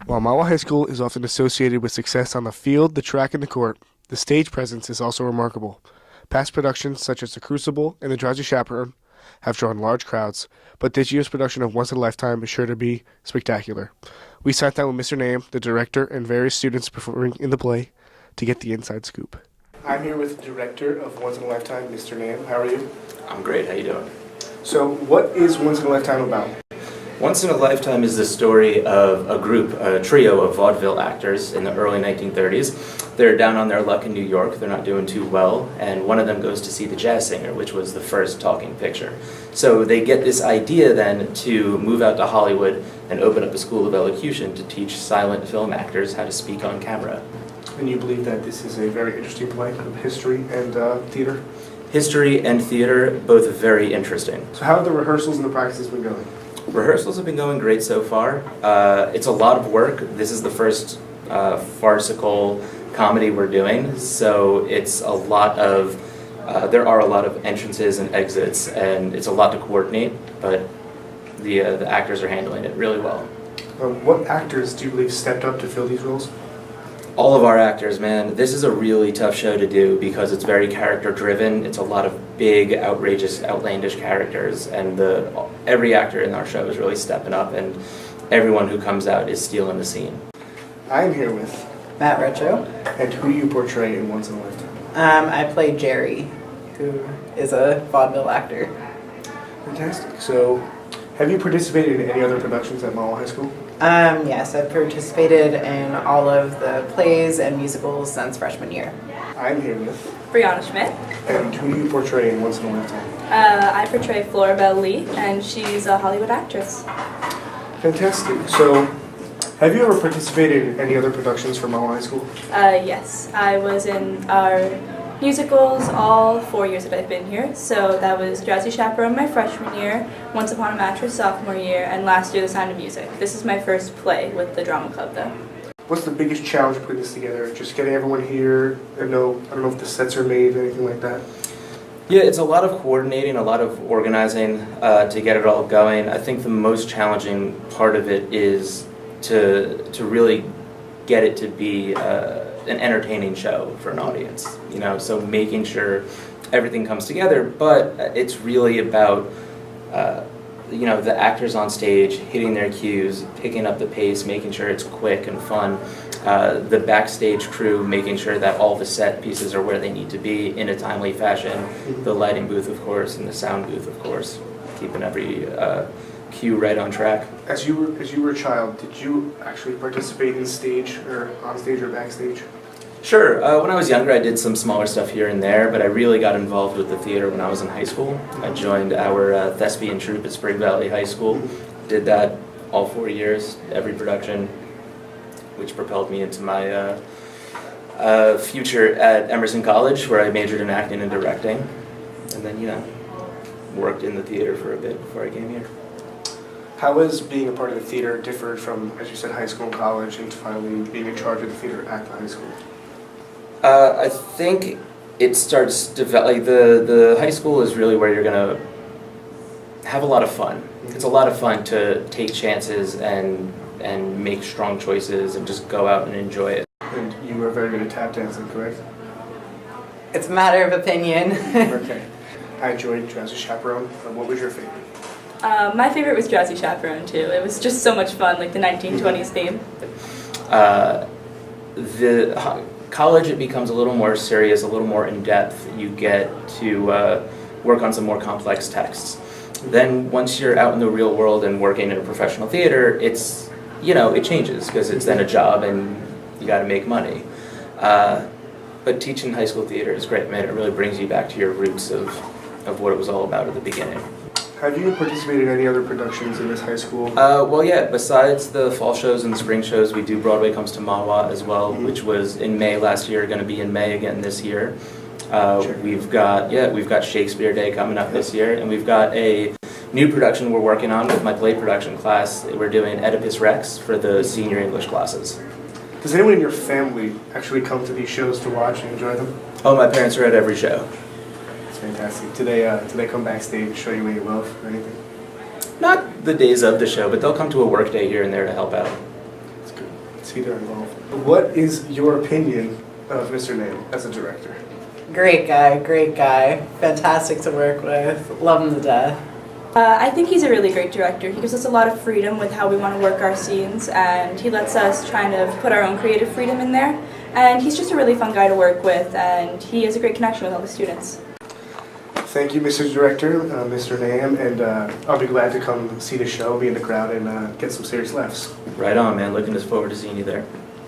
While Mahwah High School is often associated with success on the field, the track, and the court, the stage presence is also remarkable. Past productions such as The Crucible and The Drowsy Chaperone have drawn large crowds, but this year's production of Once in a Lifetime is sure to be spectacular. We sat down with Mr. Nahum, the director, and various students performing in the play to get the inside scoop. I'm here with the director of Once in a Lifetime, Mr. Nahum. How are you? I'm great. How you doing? So, what is Once in a Lifetime about? Once in a Lifetime is the story of a trio of vaudeville actors in the early 1930s. They're down on their luck in New York. They're not doing too well, and one of them goes to see The Jazz Singer, which was the first talking picture. So they get this idea then to move out to Hollywood and open up a school of elocution to teach silent film actors how to speak on camera. And you believe that this is a very interesting play of history and theater? History and theater, both very interesting. So how have the rehearsals and the practices been going? Rehearsals have been going great so far. It's a lot of work. This is the first farcical comedy we're doing, so it's a lot of, there are a lot of entrances and exits, and it's a lot to coordinate, but the actors are handling it really well. What actors do you believe stepped up to fill these roles? All of our actors, man. This is a really tough show to do because it's very character-driven. It's a lot of big, outrageous, outlandish characters, and every actor in our show is really stepping up, and everyone who comes out is stealing the scene. I'm here with Matt Retro. And who you portray in Once in a Lifetime? I play Jerry, who is a vaudeville actor. Fantastic. So, have you participated in any other productions at Mahwah High School? Yes, I've participated in all of the plays and musicals since freshman year. I'm here with Brianna Schmidt. And who you portray in Once in a Lifetime? I portray Florabelle Lee, and she's a Hollywood actress. Fantastic. So, have you ever participated in any other productions for Mahwah High School? Yes, I was in our musicals all 4 years that I've been here. So that was Drowsy Chaperone my freshman year, Once Upon a Mattress sophomore year, and last year The Sound of Music. This is my first play with the drama club though. What's the biggest challenge putting this together? Just getting everyone here? I don't know if the sets are made or anything like that. Yeah, it's a lot of coordinating, a lot of organizing to get it all going. I think the most challenging part of it is to really get it to be an entertaining show for an audience, you know, so making sure everything comes together, but it's really about, you know, the actors on stage hitting their cues, picking up the pace, making sure it's quick and fun, the backstage crew making sure that all the set pieces are where they need to be in a timely fashion, the lighting booth, of course, and the sound booth, of course, keeping every cue right on track. As you were a child, did you actually participate in stage or on stage or backstage? Sure. When I was younger, I did some smaller stuff here and there, but I really got involved with the theater when I was in high school. I joined our thespian troupe at Spring Valley High School. Did that all 4 years, every production, which propelled me into my future at Emerson College, where I majored in acting and directing, and then, you know, worked in the theater for a bit before I came here. How has being a part of the theater differed from, as you said, high school and college, and finally being in charge of the theater at the high school? I think it starts like the high school is really where you're gonna have a lot of fun. It's a lot of fun to take chances and make strong choices and just go out and enjoy it. And you were very good at tap dancing, correct? It's a matter of opinion. Okay. I enjoyed Drowsy Chaperone. What was your favorite? My favorite was Drowsy Chaperone too. It was just so much fun, like the 1920s theme. The college, it becomes a little more serious, a little more in-depth. You get to work on some more complex texts. Then once you're out in the real world and working in a professional theater, it's, you know, it changes because it's then a job and you got to make money. But teaching high school theater is great, man. It really brings you back to your roots of what it was all about at the beginning. Have you participated in any other productions in this high school? Well, yeah, besides the fall shows and the spring shows, we do Broadway Comes to Mahwah as well, which was in May last year, going to be in May again this year. Sure. We've got Shakespeare Day coming up this year, and we've got a new production we're working on with my play production class. We're doing Oedipus Rex for the senior English classes. Does anyone in your family actually come to these shows to watch and enjoy them? Oh, my parents are at every show. It's fantastic. Do they come backstage, show you any love or anything? Not the days of the show, but they'll come to a work day here and there to help out. That's good. see they're involved. What is your opinion of Mr. Nahum as a director? Great guy. Fantastic to work with. Love him to death. I think he's a really great director. He gives us a lot of freedom with how we want to work our scenes, and he lets us kind of put our own creative freedom in there. And he's just a really fun guy to work with, and he has a great connection with all the students. Thank you, Mr. Director, Mr. Nahum, and I'll be glad to come see the show, be in the crowd, and get some serious laughs. Right on, man. Looking forward to seeing you there.